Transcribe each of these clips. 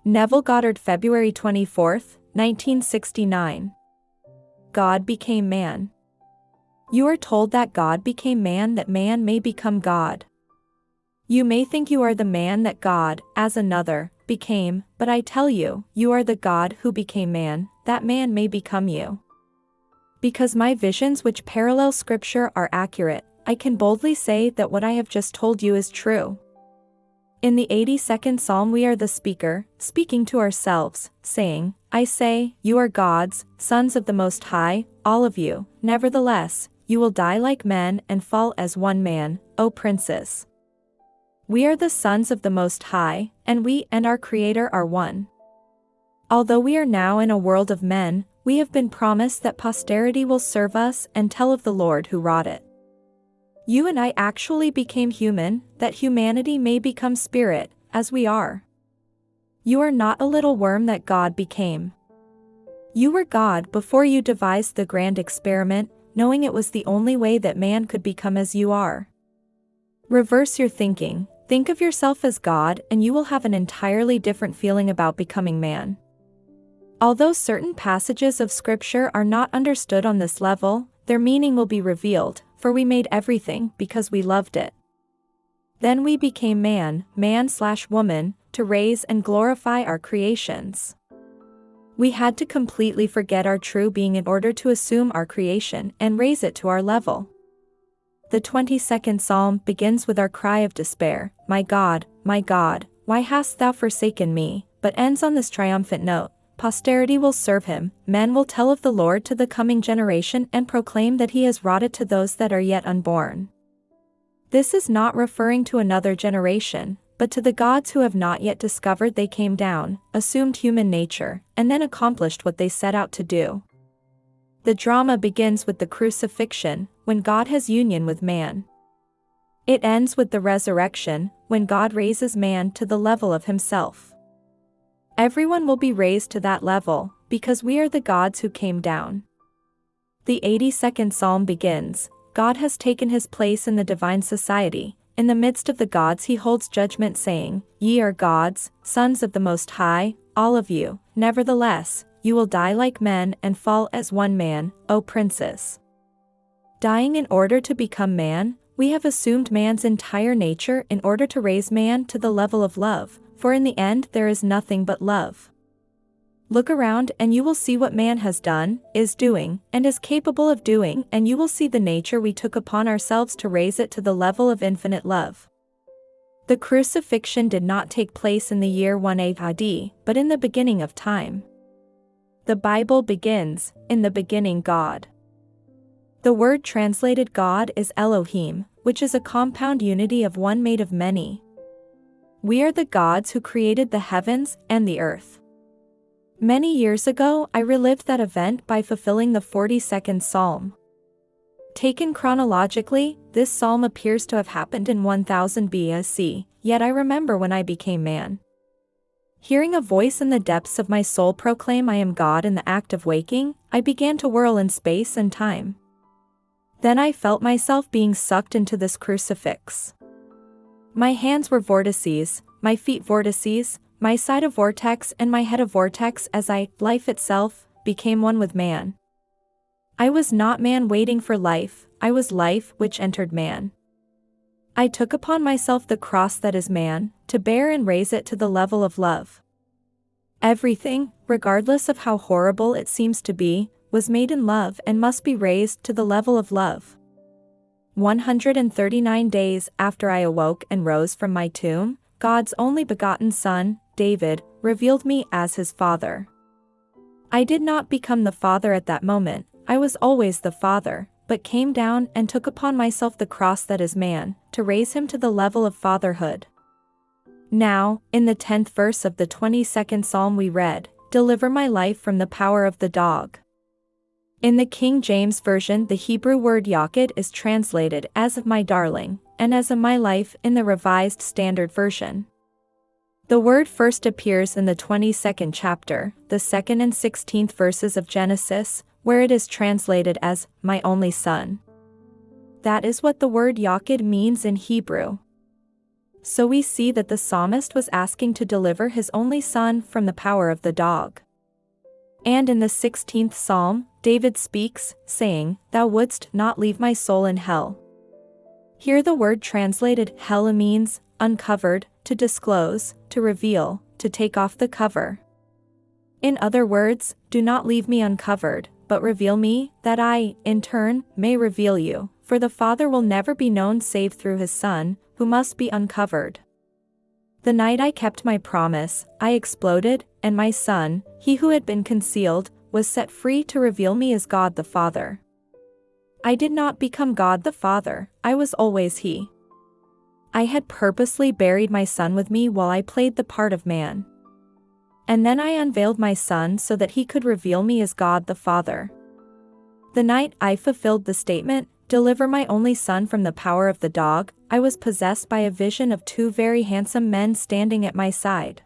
Neville Goddard, February 24, 1969. God became man. You are told that God became man that man may become God. You may think you are the man that God, as another, became, but I tell you, you are the God who became man, that man may become you. Because my visions which parallel Scripture are accurate, I can boldly say that what I have just told you is true. In the 82nd Psalm we are the speaker, speaking to ourselves, saying, I say, you are gods, sons of the Most High, all of you, nevertheless, you will die like men and fall as one man, O princes. We are the sons of the Most High, and we and our Creator are one. Although we are now in a world of men, we have been promised that posterity will serve us and tell of the Lord who wrought it. You and I actually became human, that humanity may become spirit, as we are. You are not a little worm that God became. You were God before you devised the grand experiment, knowing it was the only way that man could become as you are. Reverse your thinking, think of yourself as God and you will have an entirely different feeling about becoming man. Although certain passages of Scripture are not understood on this level, their meaning will be revealed, for we made everything because we loved it. Then we became man/woman, to raise and glorify our creations. We had to completely forget our true being in order to assume our creation and raise it to our level. The 22nd Psalm begins with our cry of despair, my God, why hast thou forsaken me, but ends on this triumphant note. Posterity will serve him, men will tell of the Lord to the coming generation and proclaim that he has wrought it to those that are yet unborn. This is not referring to another generation, but to the gods who have not yet discovered they came down, assumed human nature, and then accomplished what they set out to do. The drama begins with the crucifixion, when God has union with man. It ends with the resurrection, when God raises man to the level of himself. Everyone will be raised to that level, because we are the gods who came down. The 82nd Psalm begins, God has taken his place in the divine society, in the midst of the gods he holds judgment saying, Ye are gods, sons of the Most High, all of you, nevertheless, you will die like men and fall as one man, O princes. Dying in order to become man, we have assumed man's entire nature in order to raise man to the level of love, for in the end there is nothing but love. Look around and you will see what man has done, is doing, and is capable of doing, and you will see the nature we took upon ourselves to raise it to the level of infinite love. The crucifixion did not take place in the year 1 AD, but in the beginning of time. The Bible begins, in the beginning God. The word translated God is Elohim, which is a compound unity of one made of many. We are the gods who created the heavens and the earth. Many years ago I relived that event by fulfilling the 42nd Psalm. Taken chronologically, this psalm appears to have happened in 1000 BC, yet I remember when I became man. Hearing a voice in the depths of my soul proclaim I am God in the act of waking, I began to whirl in space and time. Then I felt myself being sucked into this crucifix. My hands were vortices, my feet vortices, my side a vortex and my head a vortex as I, life itself, became one with man. I was not man waiting for life, I was life which entered man. I took upon myself the cross that is man, to bear and raise it to the level of love. Everything, regardless of how horrible it seems to be, was made in love and must be raised to the level of love. 139 days after I awoke and rose from my tomb, God's only begotten Son, David, revealed me as his father. I did not become the father at that moment, I was always the father, but came down and took upon myself the cross that is man, to raise him to the level of fatherhood. Now, in the 10th verse of the 22nd Psalm we read, Deliver my life from the power of the dog. In the King James Version the Hebrew word yaqid is translated as my darling, and as my life in the Revised Standard Version. The word first appears in the 22nd chapter, the 2nd and 16th verses of Genesis, where it is translated as, my only son. That is what the word yaqid means in Hebrew. so we see that the psalmist was asking to deliver his only son from the power of the dog. And in the 16th Psalm, David speaks, saying, "Thou wouldst not leave my soul in hell." Here the word translated hell means uncovered, to disclose, to reveal, to take off the cover. In other words, do not leave me uncovered, but reveal me, that I, in turn, may reveal you, for the Father will never be known save through his Son, who must be uncovered. The night I kept my promise, I exploded, and my Son, he who had been concealed, was set free to reveal me as God the Father. I did not become God the Father, I was always he. I had purposely buried my Son with me while I played the part of man. And then I unveiled my Son so that he could reveal me as God the Father. The night I fulfilled the statement, "Deliver my only son from the power of the dog," I was possessed by a vision of two very handsome men standing at my side.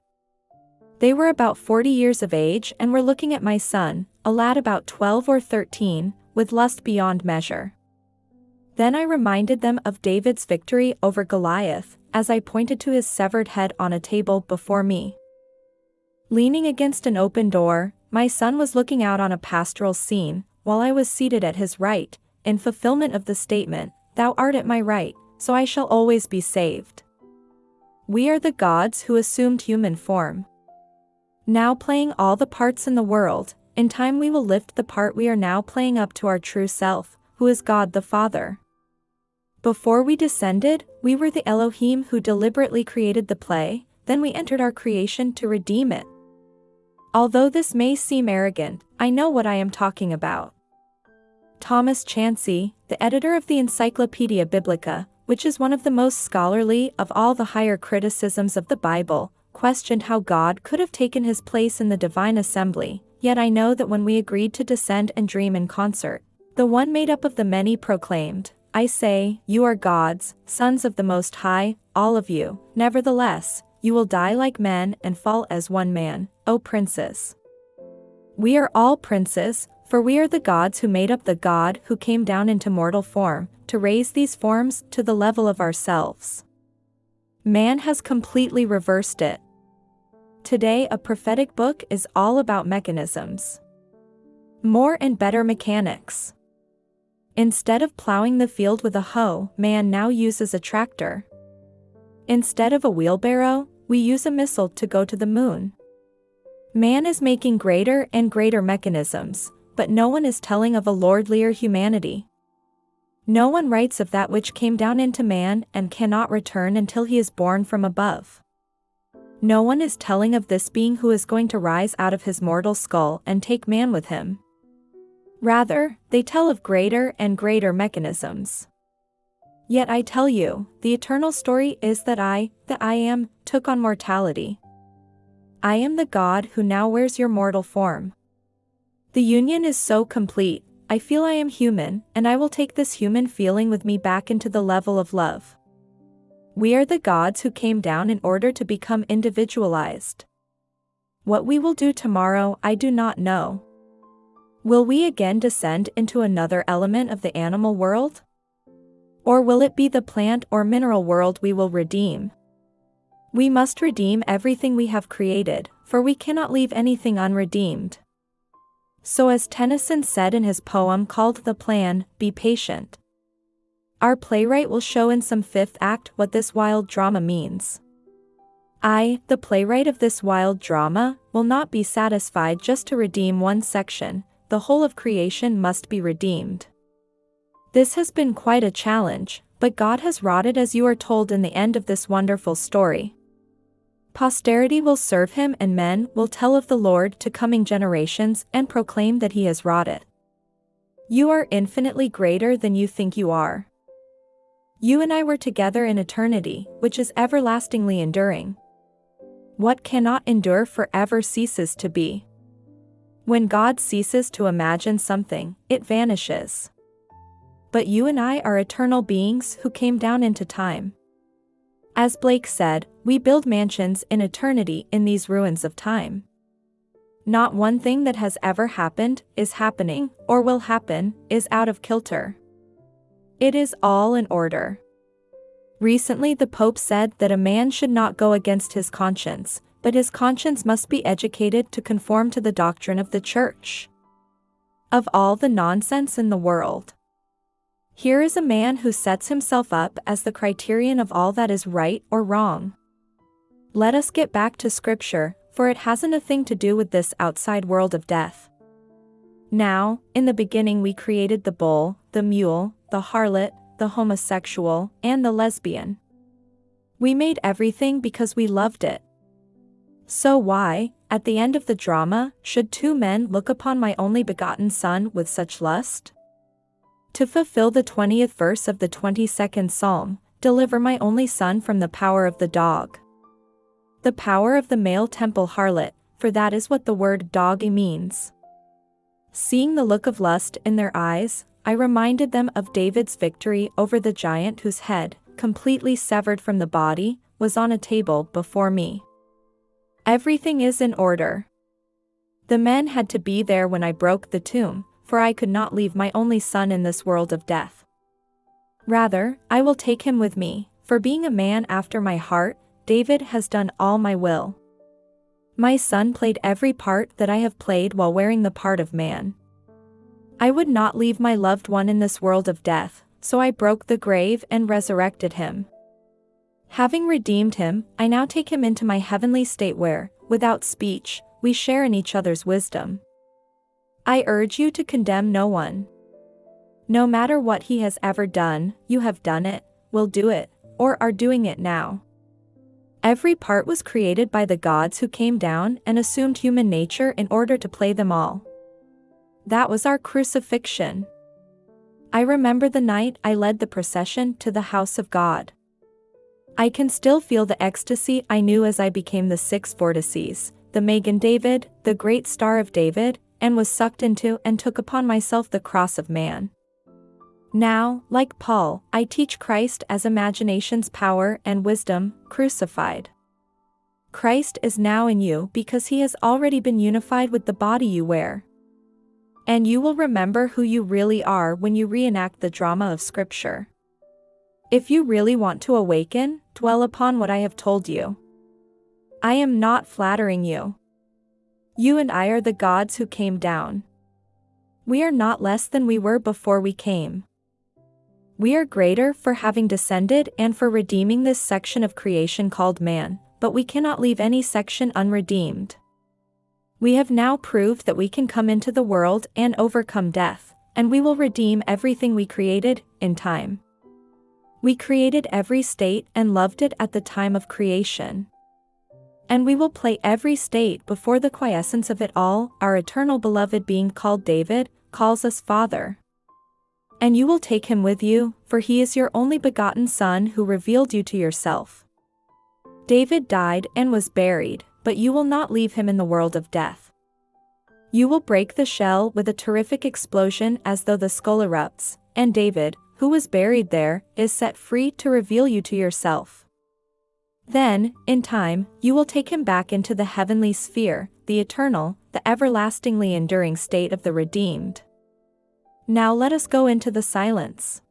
They were about 40 years of age and were looking at my son, a lad about 12 or 13, with lust beyond measure. Then I reminded them of David's victory over Goliath, as I pointed to his severed head on a table before me. Leaning against an open door, my son was looking out on a pastoral scene, while I was seated at his right, in fulfillment of the statement, "Thou art at my right, so I shall always be saved." We are the gods who assumed human form. Now playing all the parts in the world, in time we will lift the part we are now playing up to our true self, who is God the Father. Before we descended, we were the Elohim who deliberately created the play, then we entered our creation to redeem it. Although this may seem arrogant, I know what I am talking about. Thomas Chansey, the editor of the Encyclopaedia Biblica, which is one of the most scholarly of all the higher criticisms of the Bible, questioned how God could have taken his place in the divine assembly, yet I know that when we agreed to descend and dream in concert, the one made up of the many proclaimed, "I say, you are gods, sons of the Most High, all of you, nevertheless, you will die like men and fall as one man, O princes." We are all princes, for we are the gods who made up the God who came down into mortal form, to raise these forms to the level of ourselves. Man has completely reversed it. Today a prophetic book is all about mechanisms. More and better mechanics. Instead of plowing the field with a hoe, man now uses a tractor. Instead of a wheelbarrow, we use a missile to go to the moon. Man is making greater and greater mechanisms, but no one is telling of a lordlier humanity. No one writes of that which came down into man and cannot return until he is born from above. No one is telling of this being who is going to rise out of his mortal skull and take man with him. Rather, they tell of greater and greater mechanisms. Yet I tell you, the eternal story is that I am, took on mortality. I am the God who now wears your mortal form. The union is so complete, I feel I am human, and I will take this human feeling with me back into the level of love. We are the gods who came down in order to become individualized. What we will do tomorrow, I do not know. Will we again descend into another element of the animal world? Or will it be the plant or mineral world we will redeem? We must redeem everything we have created, for we cannot leave anything unredeemed. So as Tennyson said in his poem called The Plan, be patient. Our playwright will show in some fifth act what this wild drama means. I, the playwright of this wild drama, will not be satisfied just to redeem one section, the whole of creation must be redeemed. This has been quite a challenge, but God has wrought it as you are told in the end of this wonderful story. Posterity will serve him and men will tell of the Lord to coming generations and proclaim that he has wrought it. You are infinitely greater than you think you are. You and I were together in eternity, which is everlastingly enduring. What cannot endure forever ceases to be. When God ceases to imagine something, it vanishes. But you and I are eternal beings who came down into time. As Blake said, we build mansions in eternity in these ruins of time. Not one thing that has ever happened, is happening, or will happen, is out of kilter. It is all in order. Recently, the Pope said that a man should not go against his conscience, but his conscience must be educated to conform to the doctrine of the Church. Of all the nonsense in the world, here is a man who sets himself up as the criterion of all that is right or wrong. Let us get back to Scripture, for it hasn't a thing to do with this outside world of death. Now, in the beginning we created the bull, the mule, the harlot, the homosexual, and the lesbian. We made everything because we loved it. So why, at the end of the drama, should two men look upon my only begotten Son with such lust? To fulfill the 20th verse of the 22nd Psalm, deliver my only Son from the power of the dog. The power of the male temple harlot, for that is what the word dog means. Seeing the look of lust in their eyes, I reminded them of David's victory over the giant whose head, completely severed from the body, was on a table before me. Everything is in order. The men had to be there when I broke the tomb, for I could not leave my only Son in this world of death. Rather, I will take him with me, for being a man after my heart, David has done all my will. My Son played every part that I have played while wearing the part of man. I would not leave my loved one in this world of death, so I broke the grave and resurrected him. Having redeemed him, I now take him into my heavenly state where, without speech, we share in each other's wisdom. I urge you to condemn no one. No matter what he has ever done, you have done it, will do it, or are doing it now. Every part was created by the gods who came down and assumed human nature in order to play them all. That was our crucifixion. I remember the night I led the procession to the house of God. I can still feel the ecstasy I knew as I became the six vortices, the Magen David, the great Star of David, and was sucked into and took upon myself the cross of man. Now, like Paul, I teach Christ as imagination's power and wisdom, crucified. Christ is now in you because he has already been unified with the body you wear. And you will remember who you really are when you reenact the drama of Scripture. If you really want to awaken, dwell upon what I have told you. I am not flattering you. You and I are the gods who came down. We are not less than we were before we came. We are greater for having descended and for redeeming this section of creation called man, but we cannot leave any section unredeemed. We have now proved that we can come into the world and overcome death, and we will redeem everything we created, in time. We created every state and loved it at the time of creation. And we will play every state before the quiescence of it all. Our eternal beloved being called David, calls us Father. And you will take him with you, for he is your only begotten Son who revealed you to yourself. David died and was buried, but you will not leave him in the world of death. You will break the shell with a terrific explosion as though the skull erupts, and David, who was buried there, is set free to reveal you to yourself. Then, in time, you will take him back into the heavenly sphere, the eternal, the everlastingly enduring state of the redeemed. Now let us go into the silence.